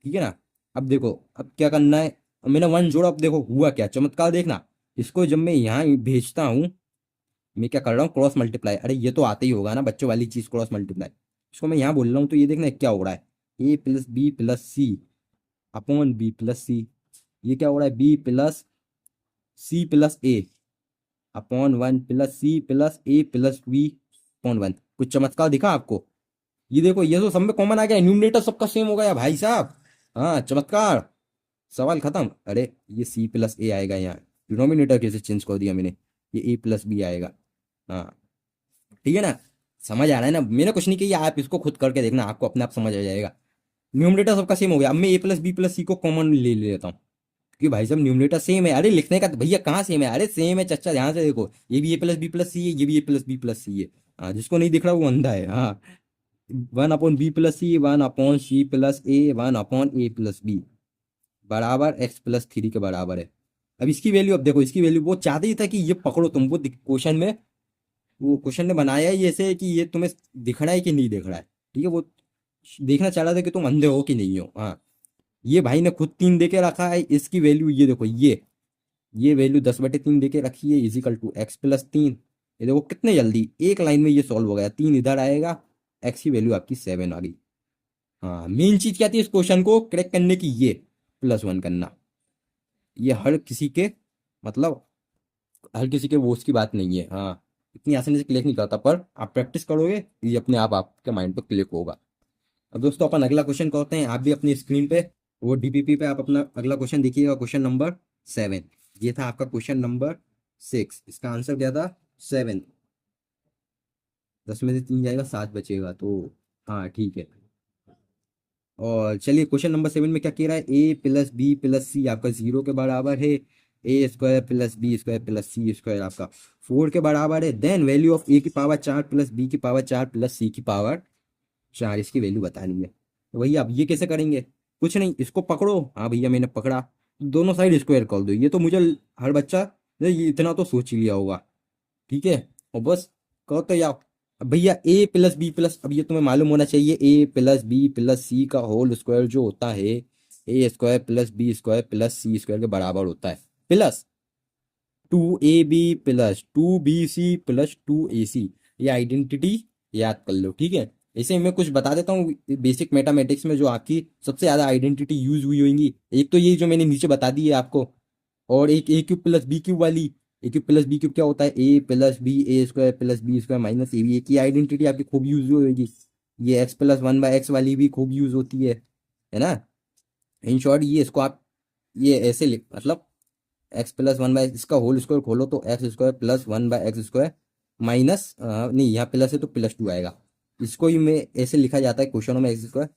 ठीक है ना। अब देखो, अब क्या करना है? अब मैंने 1 जोड़ा, अब देखो हुआ क्या चमत्कार देखना। इसको जब मैं यहाँ भेजता हूँ, मैं क्या कर रहा हूँ? Cross multiply. अरे ये तो आते ही होगा ना बच्चों वाली चीज, क्रॉस मल्टीप्लाई। इसको मैं यहाँ बोल रहा हूँ, तो ये देखना क्या हो रहा है। a+b+c/b+c, ये क्या हो रहा है? b+c+a/1 + c+a+b/1। कुछ चमत्कार दिखा आपको? ये देखो, ये तो सब में कॉमन आ गया, न्यूमरेटर सबका सेम हो गया भाई साहब। हाँ चमत्कार, सवाल खत्म। अरे ये c+a आएगा यहाँ, डिनोमिनेटर कैसे चेंज कर दिया मैंने, ये a+b आएगा। हाँ ठीक है ना, समझ आ रहा है ना? मैंने कुछ नहीं किया, आप इसको खुद करके देखना, आपको अपने आप समझ आ जाएगा। न्यूमरेटर सबका सेम हो गया। अब मैं ए प्लस बी प्लस सी को कॉमन ले लेता हूँ, कि भाई साहब न्यूमरेटर सेम है। अरे लिखने का भैया कहाँ सेम है, अरे सेम है चच्चा, ध्यान से देखो, ये भी ए प्लस बी प्लस सी है, ये भी ए प्लस बी प्लस सी है। हाँ, जिसको नहीं दिख रहा वो अंधा है। हाँ, 1/b+c, 1/c+a, 1/a+b बराबर x+3 के बराबर है। अब इसकी वैल्यू, अब देखो इसकी वैल्यू, वो चाहते ही था कि ये पकड़ो तुम, वो क्वेश्चन में, वो क्वेश्चन ने बनाया ही ऐसे कि ये तुम्हें दिख रहा है कि नहीं दिख रहा है। ठीक है, वो देखना चाह रहा था कि तुम अंधे हो कि नहीं हो। हाँ, ये भाई ने खुद 3 दे के रखा है, इसकी वैल्यू ये देखो, ये वैल्यू 10/3 दे के रखी है, इजिकल टू x+3। ये देखो कितने जल्दी एक लाइन में ये सॉल्व हो गया, 3 इधर आएगा, x की वैल्यू आपकी 7 आ गई। हाँ, मेन चीज क्या थी इस क्वेश्चन को क्रैक करने की, ये +1 करना। ये हर किसी के, मतलब हर किसी के वो उसकी बात नहीं है। हाँ, इतनी आसानी से क्लिक नहीं करता, पर आप प्रैक्टिस करोगे ये अपने आप आपके माइंड पर क्लिक होगा। अब दोस्तों अपन अगला क्वेश्चन करते हैं, आप भी अपनी स्क्रीन पे, वो डीपीपी पे आप अपना अगला क्वेश्चन देखिएगा, क्वेश्चन नंबर 7। ये था आपका क्वेश्चन नंबर 6, इसका आंसर क्या था, 7। 10 में से 3 जाएगा, 7 बचेगा, तो हाँ ठीक है। और चलिए क्वेश्चन नंबर 7 में क्या कह रहा है, a+b+c आपका 0 के बराबर है, a² + b² + c² आपका 4 के बराबर है। Then value of a⁴ +b⁴ +c⁴ इसकी वैल्यू बतानी है। तो भैया अब ये कैसे करेंगे, कुछ नहीं, इसको पकड़ो। हाँ भैया मैंने पकड़ा, दोनों साइड स्क्वायर कर दो। ये तो मुझे हर बच्चा ने ये इतना तो सोच ही लिया होगा। ठीक है, और बस कहो तो यार, अब भैया a+b+, अब ये तुम्हें मालूम होना चाहिए, a+b+c का होल स्क्वायर जो होता है, a² + b² + c² के बराबर होता है, प्लस 2ab + 2bc + 2ac। ये आइडेंटिटी याद कर लो। ठीक है, ऐसे मैं कुछ बता देता हूँ बेसिक मैथमेटिक्स में जो आपकी सबसे ज्यादा आइडेंटिटी यूज हुई होंगी। एक तो ये जो मैंने नीचे बता दी है आपको, और एक a³ + b³ वाली। a³ + b³ क्या होता है, a+b a² + b² - ab, एक ही आइडेंटिटी आपकी खूब यूज होगी। ये x+1/x वाली भी खूब यूज होती है ना। इन शॉर्ट ये इसको आप ये ऐसे लिख, मतलब x+1/x, इसका होल स्क्वायर खोलो तो x² + 1/x² माइनस, नहीं यहाँ प्लस है तो +2 आएगा। इसको ही में ऐसे लिखा जाता है क्वेश्चनों में, x²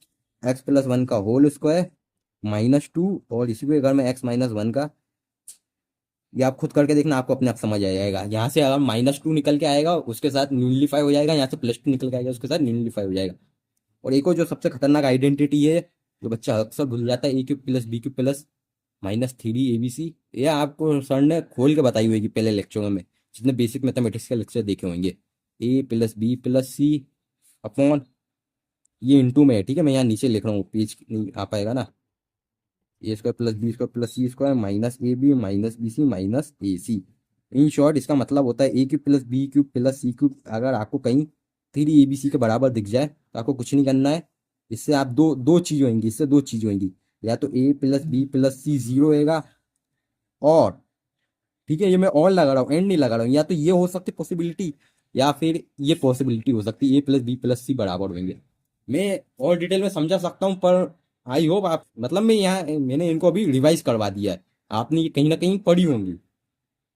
x+1 का होल स्क्वायर -2, और इसी के अगर मैं x-1 का, ये आप खुद करके देखना, आपको अपने आप समझ आ जाएगा। यहाँ से अगर -2 निकल के आएगा उसके साथ न्यूलिफाई हो जाएगा, यहाँ से +2 निकल के आएगा उसके साथ न्यूलिफाई हो जाएगा। और एक और जो सबसे खतरनाक आइडेंटिटी है, जो बच्चा अक्सर भूल जाता है, a³ + b³ + -3abc। ये आपको सर ने खोल के बताई होगी पहले लेक्चर में, जितने बेसिक मैथमेटिक्स के लेक्चर देखे होंगे। a+b+c अपॉन, ये इंटू में है, ठीक है, मैं यहाँ नीचे लिख रहा हूँ, पेज नहीं आ पाएगा ना। a² + b² + c² - -ab - bc - ac। In short इसका मतलब होता है a³ + b³ + c³ अगर आपको कहीं 3abc के बराबर दिख जाए तो आपको कुछ नहीं करना है। इससे आप दो दो चीज होंगी, इससे दो चीज होंगी, या तो a+b+c 0 होएगा, और ठीक है, ये मैं और लगा रहा हूँ, एंड नहीं लगा रहा हूँ, या तो ये हो सकती पॉसिबिलिटी, या फिर ये पॉसिबिलिटी हो सकती है a+b+c बराबर होंगे। मैं और डिटेल में समझा सकता हूँ, पर आई होप आप, मतलब मैं यहाँ मैंने इनको अभी रिवाइज करवा दिया है, आपने ये कहीं ना कहीं पढ़ी होंगी,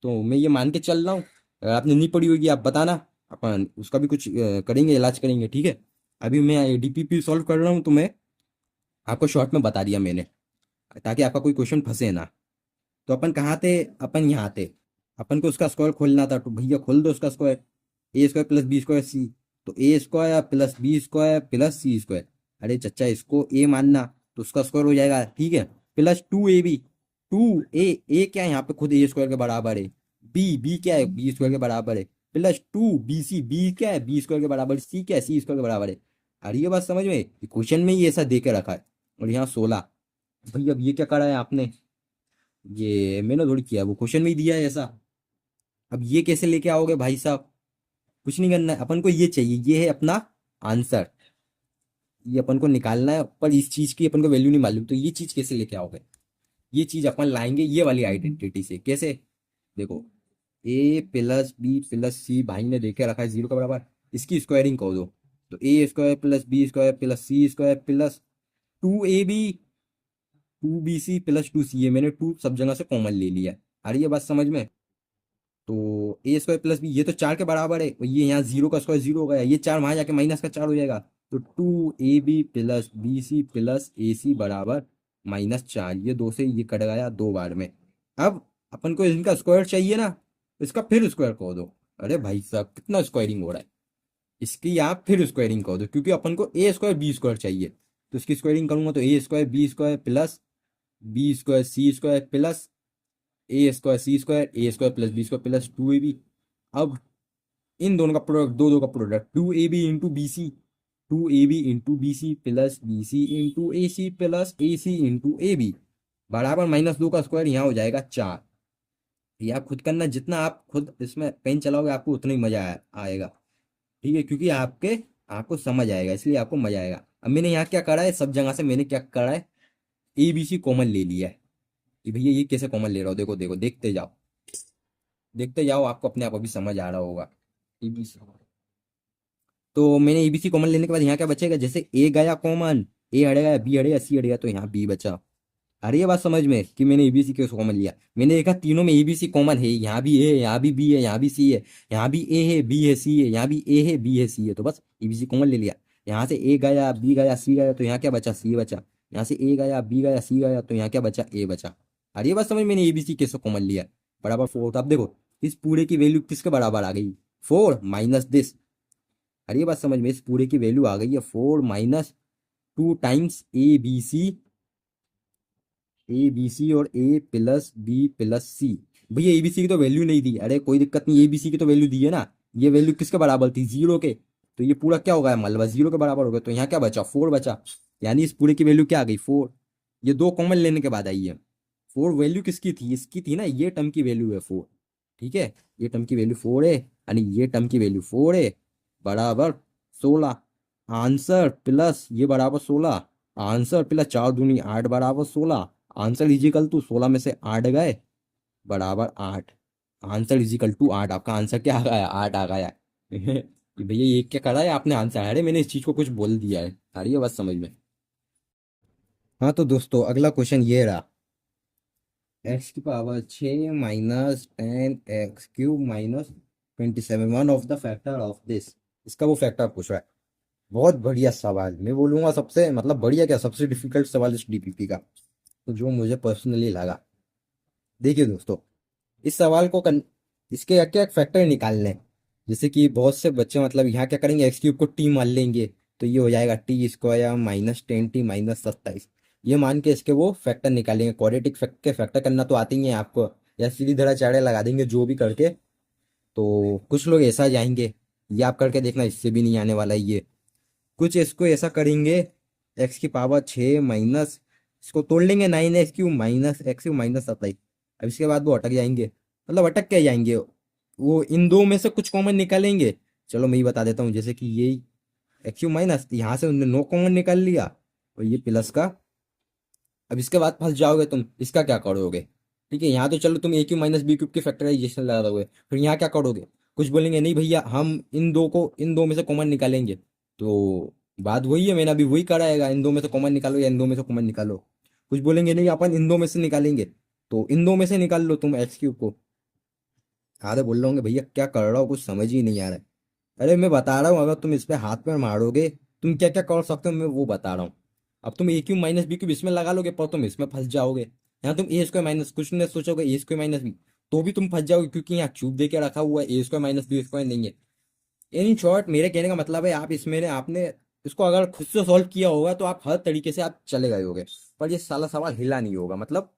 तो मैं ये मान के चल रहा हूँ। अगर आपने नहीं पढ़ी होगी आप बताना, अपन उसका भी कुछ करेंगे, इलाज करेंगे। ठीक है, अभी मैं डीपीपी सॉल्व कर रहा हूँ, तो मैं आपको शॉर्ट में बता दिया मैंने, ताकि आपका कोई क्वेश्चन फंसे ना। तो अपन कहाँ थे, अपन यहाँ थे, अपन को उसका स्क्वायर खोलना था, तो भैया खोल दो उसका स्क्वायर, a² + b² c, तो a² + b² + c²। अरे चच्चा इसको a मानना, तो उसका स्क्वायर हो जाएगा, ठीक है, +2ab। 2a क्या है यहाँ पे, खुद a² के बराबर है, b क्या है, b² के बराबर है, +2bc, b क्या है, b² के बराबर, c क्या है, c² के बराबर है। अरे ये बात समझ में, क्वेश्चन में ही ऐसा दे के रखा है। और यहाँ 16, भैया अब ये क्या करा है आपने, ये मैंने थोड़ी किया, वो क्वेश्चन में ही दिया है ऐसा। अब ये कैसे लेके आओगे भाई साहब, कुछ नहीं करना है, अपन को ये चाहिए, ये है अपना आंसर, ये अपन को निकालना है, पर इस चीज की अपन को वैल्यू नहीं मालूम, तो ये चीज कैसे लेके आओगे, ये चीज अपन लाएंगे ये वाली आइडेंटिटी से। कैसे, देखो a+b+c भाई ने देखे रखा है 0 के बराबर, इसकी स्क्वायरिंग कर दो, तो a²+ b²+c²+2ab 2bc + 2ca, मैंने 2 सब जगह से कॉमन ले लिया। आ रही है बात समझ में, तो a² + b, ये तो 4 के बराबर है, और ये यहाँ 0 का स्क्वायर 0 हो गया, ये 4 वहां जाके -4 हो जाएगा, तो 2ab plus bc plus ac बराबर -4। ये 2 से ये कट गया 2 बार में। अब अपन को इनका स्क्वायर चाहिए ना, इसका फिर स्क्वायर कर दो। अरे भाई साहब कितना स्क्वायरिंग हो रहा है। इसकी आप फिर स्क्वायरिंग कर दो, क्योंकि अपन को ए स्क्वायर बी स्क्वायर चाहिए। तो इसकी स्क्वायरिंग करूंगा तो A square B square plus B square C square plus A square C square, A square plus B square plus 2ab। अब इन दोनों का प्रोडक्ट, दो दो का product, 2ab into B C, 2ab into B C plus B C into A C plus A C into A B बराबर -2 का square यहाँ हो जाएगा 4। ये आप खुद करना, जितना आप खुद इसमें पेन चलाओगे आपको उतना ही मजा आएगा। ठीक है, क्योंकि आपको समझ आएगा, इसलिए आपको मजा आएगा। अब मैंने यहाँ क्या करा है, सब जगह से मैंने क्या करा है, ए बी सी कॉमन ले लिया है। कि भैया ये कैसे कॉमन ले रहा हूँ, देखो देखो देखते जाओ, देखते जाओ, आपको अपने आप अभी समझ आ रहा होगा। एबीसी, तो मैंने एबीसी कॉमन लेने के बाद यहाँ क्या बचेगा, जैसे ए गया कॉमन, ए हटेगा, बी हटेगा, सी हटेगा, तो यहाँ बी बचा। अरे ये बात समझ में कि मैंने एबीसी क्यों कॉमन लिया। मैंने देखा तीनों में एबीसी कॉमन है, यहाँ भी ए है, यहाँ भी बी है, यहाँ भी सी है, यहाँ भी ए है बी है सी है, यहाँ भी ए है बी है सी है, तो बस एबीसी कॉमन ले लिया। यहाँ से ए गया बी गया सी गया, तो यहाँ क्या बचा, सी बचा। यहाँ से ए गया बी गया सी गया, तो यहाँ क्या बचा, ए बचा। अरे ये बात समझ, मैंने एबीसी कैसे कॉमन लिया बराबर 4। तो अब देखो इस पूरे की वैल्यू किसके बराबर आ गई, 4 माइनस दिस। अरे ये बात समझ में, इस पूरे की वैल्यू आ गई है 4 minus 2 times a B c और a plus b plus c. भैया एबीसी की तो वैल्यू नहीं दी, अरे कोई दिक्कत नहीं, एबीसी की तो वैल्यू दी है ना। ये वैल्यू किसके बराबर थी, 0 के। तो ये पूरा क्या होगा, मलबा 0 के बराबर हो गया, तो यहाँ क्या बचा, 4 बचा। यानी इस पूरे की वैल्यू क्या आ गई, 4। ये दो कॉमन लेने के बाद आई है 4। वैल्यू किसकी थी, इसकी थी ना, ये टर्म की वैल्यू है 4। ठीक है, ये टर्म की वैल्यू 4 है, यानी ये टर्म की वैल्यू 4 है बराबर 16। आंसर प्लस ये बराबर 16, आंसर प्लस 4 दूनी 8 बराबर 16। आंसर इजिकल टू 16 में से 8 गए बराबर 8। आंसर इजिकल टू 8, आपका आंसर क्या आ गया, 8 आ गया। कि भैया ये क्या करा है आपने आंसर, अरे मैंने इस चीज को कुछ बोल दिया है, आ रही है बात समझ में। हाँ तो दोस्तों अगला क्वेश्चन ये रहा, एक्स की power 6 minus 10 x³ minus 27, one of the factor of this. इसका वो फैक्टर पूछ रहा है। बहुत बढ़िया सवाल, मैं बोलूंगा सबसे, मतलब बढ़िया क्या, सबसे डिफिकल्ट सवाल इस डीपीपी का, तो जो मुझे पर्सनली लगा। देखिए दोस्तों, इस सवाल को इसके क्या क्या फैक्टर निकालने हैं। जैसे कि बहुत से बच्चे मतलब यहाँ क्या करेंगे, x³ को टी मान लेंगे, तो ये हो जाएगा t² माइनस 10t माइनस 27। ये मान के इसके वो फैक्टर निकालेंगे। क्वाड्रेटिक के फैक्टर करना तो आते ही है आपको, या सीधी धड़ा चाड़े लगा देंगे जो भी करके। तो कुछ लोग ऐसा जाएंगे, ये आप करके देखना, इससे भी नहीं आने वाला है ये। कुछ इसको ऐसा करेंगे, एक्स की पावर 6 माइनस, इसको तोड़ लेंगे 9x³ माइनस x³ माइनस 27। अब इसके बाद वो अटक जाएंगे, मतलब अटक क्या जाएंगे, वो इन दो में से कुछ कॉमन निकालेंगे। चलो मैं ही बता देता हूँ, जैसे कि ये x³ माइनस, यहाँ से उन्होंने नो कॉमन निकाल लिया, और ये प्लस का। अब इसके बाद फंस जाओगे तुम, इसका क्या करोगे। ठीक है, यहाँ तो चलो तुम a³ माइनस b³ की फैक्टराइजेशन लगा दोगे, फिर यहाँ क्या करोगे, कुछ बोलेंगे नहीं भैया हम इन दो में से कॉमन निकालेंगे। तो बात वही है, मैंने अभी वही कराएगा, इन दो में से कॉमन निकालो या इन दो में से कॉमन निकालो। कुछ बोलेंगे नहीं अपन इन दो में से निकालेंगे, तो इन दो में से निकाल लो तुम x³ को। आधे बोल रहे होंगे भैया क्या कर रहा हो, कुछ समझ ही नहीं आ रहा है। अरे मैं बता रहा हूँ, अगर तुम इस पे हाथ पैर मारोगे तुम क्या क्या कर सकते हो, मैं वो बता रहा हूँ। अब तुम a³ माइनस b³ इसमें लगा लोगे, पर तुम इसमें फंस जाओगे। यहाँ तुम a² माइनस कुछ नहीं सोचोगे, a² माइनस b, तो भी तुम फंस जाओगे, क्योंकि यहाँ क्यूब दे के रखा हुआ है, a² माइनस b² नहीं है। इन शॉर्ट मेरे कहने का मतलब है, आप इसमें आपने इसको अगर खुद से सॉल्व किया होगा तो आप हर तरीके से आप चले गए होगे, पर ये साला सवाल हिला नहीं होगा। मतलब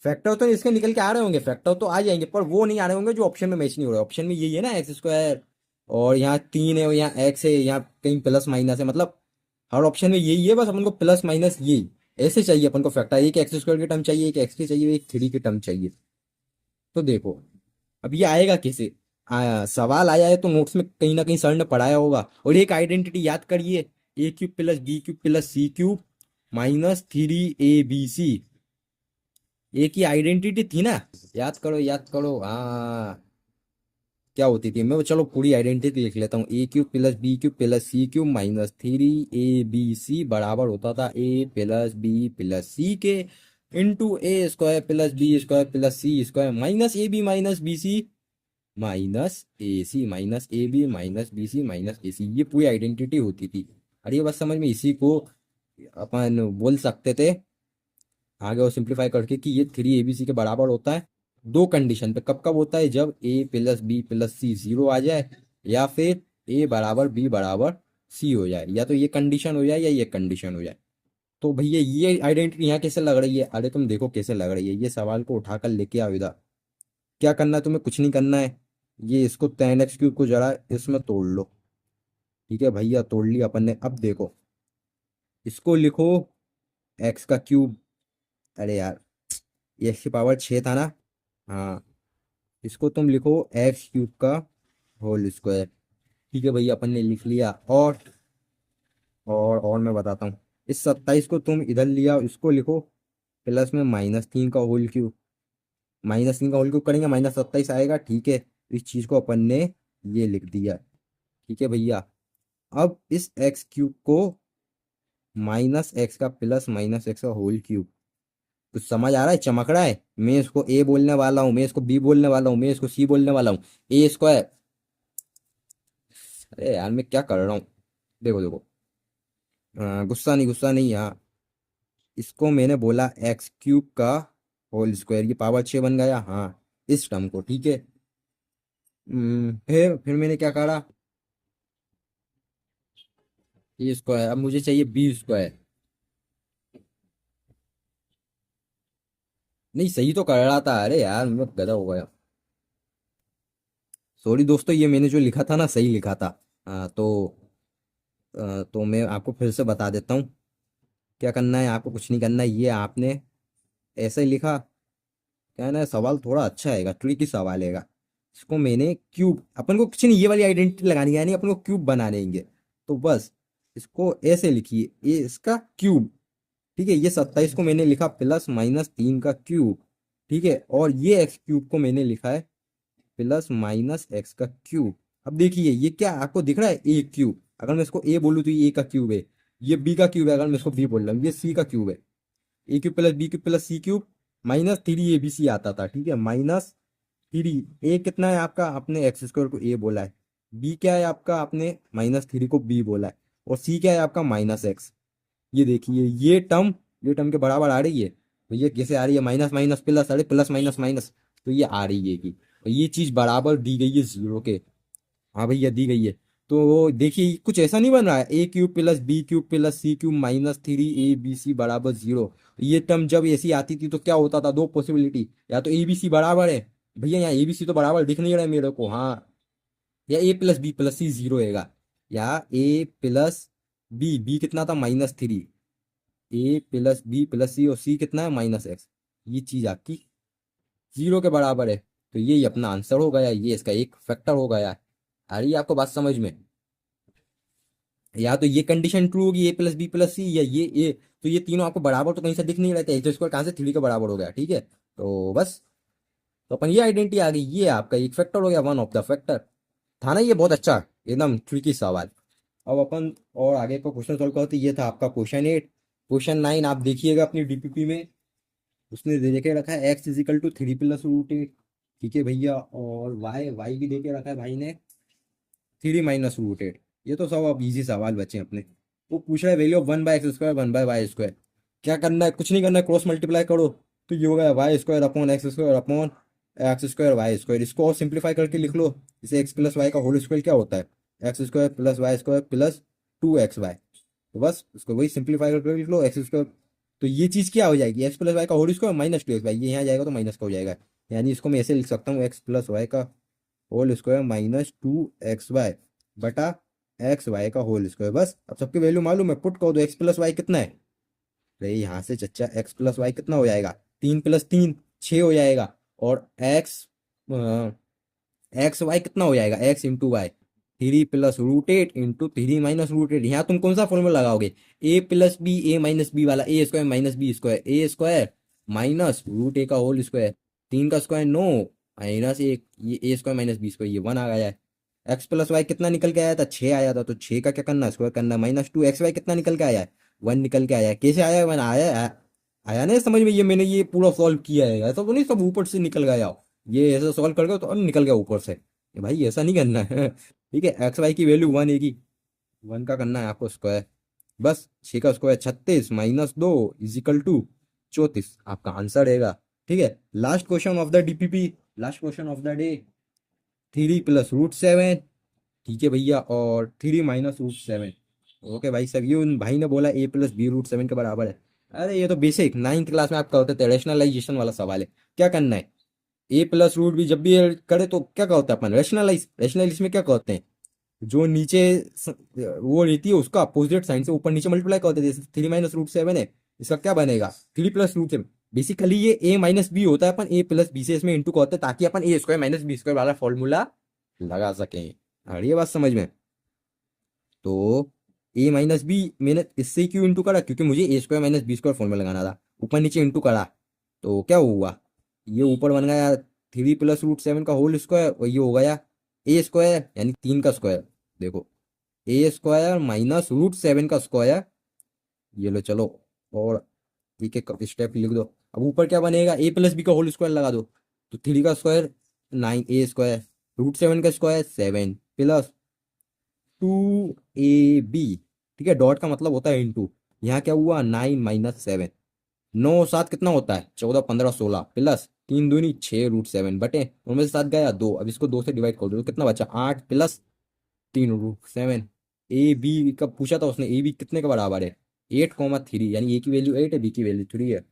फैक्टर तो इसके निकल के आ रहे होंगे, फैक्टर तो आ जाएंगे, पर वो नहीं आ रहे होंगे जो ऑप्शन में मैच नहीं हो रहा है। ऑप्शन में यही है ना, x², और यहाँ 3 है, और यहाँ x है, यहाँ कहीं प्लस माइनस है, मतलब हर ऑप्शन में यही है, बस अपन को प्लस माइनस यही ऐसे चाहिए अपन को फैक्टर। एक x² की टर्म चाहिए, एक x की चाहिए, एक 3 की टर्म चाहिए। तो देखो अब ये आएगा कैसे, सवाल आया है तो नोट्स में कहीं ना कहीं सर ने पढ़ाया होगा। और एक आइडेंटिटी याद करिए, a³ plus b³ plus c³ minus 3abc, एक ही आइडेंटिटी थी ना, याद करो याद करो। हाँ क्या होती थी, मैं चलो पूरी आइडेंटिटी लिख लेता हूँ। a³ plus b³ plus c³ minus 3abc बराबर होता था a plus b plus c के into a² plus b² plus c² minus ab minus bc minus ac minus ab minus bc minus ac। ये पूरी identity होती थी। अरे ये बात समझ में, इसी को अपन बोल सकते थे आगे और सिंप्लीफाई करके कि ये 3 ABC के बराबर होता है दो कंडीशन पे। कब कब होता है? जब A+B+C 0 आ जाए, या फिर A बराबर B बराबर C हो जाए, या तो ये कंडीशन हो जाए या ये कंडीशन हो जाए। तो भैया ये आइडेंटिटी यहाँ कैसे लग रही है? अरे तुम देखो कैसे लग रही है। ये सवाल को उठाकर लेके आओ इधर। क्या करना है तुम्हें? कुछ नहीं करना है। ये इसको tan x³ को जरा इसमें तोड़ लो। ठीक है भैया, तोड़ लिया अपन ने। अब देखो, इसको लिखो x का क्यूब। अरे यार, ये x की पावर 6 था ना। हाँ, इसको तुम लिखो x³ का होल स्क्वायर। ठीक है भैया, अपन ने लिख लिया। और मैं बताता हूँ। इस 27 को तुम इधर लिया, इसको लिखो प्लस में -3 का होल क्यूब। -3 का होल क्यूब करेंगे, -27 आएगा। ठीक है, इस चीज को अपन ने ये लिख दिया। ठीक है भैया, अब इस x³ को -x का प्लस -x का होल क्यूब। कुछ समझ आ रहा है? चमक रहा है? मैं इसको a बोलने वाला हूँ, मैं इसको b बोलने वाला हूँ, मैं इसको c बोलने वाला हूँ। A²। अरे यार, मैं क्या कर रहा हूँ? देखो देखो, गुस्सा नहीं, गुस्सा नहीं। यहाँ इसको मैंने बोला x³ का होल स्क्वायर, ये पावर 6 बन गया। हाँ, इस टर्म को। ठीक है। फिर मैंने क्या करा? A²। अब मुझे चाहिए B²। नहीं, सही तो कर रहा था। अरे यार, मैं गधा हो गया। सॉरी दोस्तों, ये मैंने जो लिखा था ना, सही लिखा था। तो मैं आपको फिर से बता देता हूँ। क्या करना है आपको? कुछ नहीं करना है। ये आपने ऐसे ही लिखा। क्या है ना, सवाल थोड़ा अच्छा है, ट्रिकी सवाल है। इसको मैंने क्यूब, अपन को कुछ नहीं, ये वाली आइडेंटिटी लगानी है नहीं, अपन को क्यूब बना देंगे। तो बस इसको ऐसे लिखिए, ये इसका क्यूब। ठीक है, ये 27 को मैंने लिखा +-3 का क्यूब। ठीक है, और ये x³ को मैंने लिखा है +-x का क्यूब। अब देखिए, ये क्या आपको दिख रहा है? A³ अगर मैं इसको a बोलूँ तो ये a का क्यूब है। ये b का क्यूब है अगर मैं इसको b बोल रहा हूँ। ये c का क्यूब है। A³ + B³ + C³ -3 ABC आता था। ठीक है, -3। a कितना है आपका? आपने x² को a बोला है। b क्या है आपका? आपने -3 को b बोला है। और c क्या है आपका? -x। ये देखिए, ये टर्म के बराबर आ रही है। तो ये कैसे आ रही है? माइनस माइनस प्लस, अरे प्लस माइनस माइनस। तो ये आ रही है कि तो ये चीज बराबर दी गई है 0 के। हाँ भैया, दी गई है। तो देखिए, कुछ ऐसा नहीं बन रहा है A³ + B³ + C³ -3 ABC बराबर 0। ये टर्म जब ऐसी आती थी तो क्या होता था? दो पॉसिबिलिटी, या तो ABC बराबर है। भैया यहाँ ABC तो बराबर दिख नहीं रहा है मेरे को। हाँ, या A+B+C 0 हैगा, या A+B कितना था? -3। A+B+C और C कितना है? -x। ये चीज आपकी 0 के बराबर है। तो ये अपना आंसर हो गया, ये इसका एक फैक्टर हो गया। आ रही है आपको बात समझ में? या तो ये कंडीशन ट्रू होगी, A+B+C, या ये ए। तो ये तीनों आपको बराबर तो कहीं से दिख नहीं रहे थे, x² कहाँ से 3 के बराबर हो गया? ठीक है, तो बस। तो अपन ये आइडेंटिटी आ गई, ये आपका एक फैक्टर हो गया, वन ऑफ द फैक्टर। था ना ये बहुत अच्छा, एकदम ट्रिकी सवाल। अब अपन और आगे का क्वेश्चन सॉल्व करते। ये था आपका क्वेश्चन 8। क्वेश्चन 9 आप देखिएगा अपनी डीपीपी में। उसने दे के रखा है x = 3 + √8। ठीक है भैया, और वाई वाई भी दे के रखा है भाई ने 3 - √8। ये तो सब अब इजी सवाल बचे अपने। वो पूछ रहा है वैल्यू ऑफ 1/x², 1/y²। क्या करना है? कुछ नहीं करना है, क्रॉस मल्टीप्लाई करो। तो ये होगा y² / x² / इसको और सिंप्लीफाई करके लिख लो। इसे x + y का होल स्क्वायर क्या होता है? x² + y² + 2xy। तो बस उसको वही सिंप्लीफाई करके लिख लो, x²। तो ये चीज क्या हो जाएगी? x + y का होल स्क्वायर -2xy। ये यहाँ जाएगा तो माइनस का हो जाएगा। यानी इसको मैं ऐसे लिख सकता हूँ, x + y का होल स्क्वायर -2xy बटा xy का होल स्क्वायर। बस, अब सबकी वैल्यू मालूम है, पुट कर दो। x + y कितना है? भाई यहाँ से चच्चा, x + y कितना हो जाएगा? 3 + 3 6 हो जाएगा। और एक्स वाई कितना हो जाएगा? x × y 3 + √8 × 3 - √8। यहाँ तुम कौन सा फॉर्मूला लगाओगे? A+B, A - B वाला, A² - B² A² -√a का होल स्क्वायर। 3 का स्क्वायर 9 -1, ये A² - B², ये 1 आ गया है। x + y कितना निकल के आया था? 6 आया था। तो 6 का क्या करना है? स्क्वायर करना है। -2 xy कितना निकल के आया है? 1 निकल के आया है। कैसे आया है? 1 आया है। आया नहीं समझ में? ये मैंने ये पूरा सॉल्व किया है, ऐसा तो नहीं सब ऊपर से निकल गया। ये ऐसा सॉल्व कर गया तो और निकल गया ऊपर से। ये भाई ऐसा नहीं करना है। ठीक है, एक्स वाई की वैल्यू 1 है। 1 का करना है आपको स्क्वायर। बस 6 का स्क्वायर 36 -2 इजिकल टू 34 आपका आंसर रहेगा। ठीक है, last question of the DPP, last question of the day. 3 + √7, ठीक है भैया, और 3 - √7। ओके भाई साहब, ये उन भाई ने बोला a + b √7 के बराबर है। अरे ये तो बेसिक 9th क्लास में आपका होता है, रेशनलाइजेशन वाला सवाल है। क्या करना है, a + √b जब भी करे तो क्या कहते हैं अपन, रेशनलाइज। रेशनलाइज में क्या कहते हैं, जो नीचे वो रहती है उसका अपोजिट साइन से ऊपर नीचे मल्टीप्लाई करते हैं। जैसे 3 - √7 है, इसका क्या बनेगा, 3 + √7। बेसिकली ये a - b होता है, अपन a + b से इसमें इंटू करते हैं ताकि अपन a² - b² वाला फॉर्मूला लगा सकें। और ये बात समझ में, तो a - b मैंने इससे क्यों इंटू करा, क्योंकि मुझे a² - b² फॉर्मूला लगाना था। ऊपर नीचे इंटू करा तो क्या हुआ, ये ऊपर बन गया 3 + √7 का होल स्क्वायर, और ये हो गया a² यानी 3 का स्क्वायर। देखो, a² - √7 का स्क्वायर, ये लो चलो, और एक एक स्टेप लिख दो। अब ऊपर क्या बनेगा, a + b का होल स्क्वायर लगा दो, तो 3 का स्क्वायर 9a², √7 का स्क्वायर 7 प्लस 2ab। ठीक है, डॉट का मतलब होता है इंटू। यहाँ क्या हुआ, 9 - 7, 9 और 7 कितना होता है, 14 15 16 प्लस 3 दूनी 6 √7 बटे उनमें से 7 गया 2। अब इसको 2 से डिवाइड कर दो तो कितना बचा, 8 प्लस 3 √7। ए बी का पूछा था उसने, ए बी कितने के बराबर है, 8, 3, यानी ए की वैल्यू 8 है, बी की वैल्यू 3 है।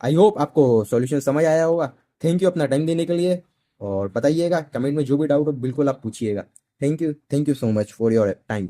आई होप आपको सॉल्यूशन समझ आया होगा। थैंक यू अपना टाइम देने के लिए, और बताइएगा कमेंट में जो भी डाउट हो बिल्कुल आप पूछिएगा। Thank you so much for your time.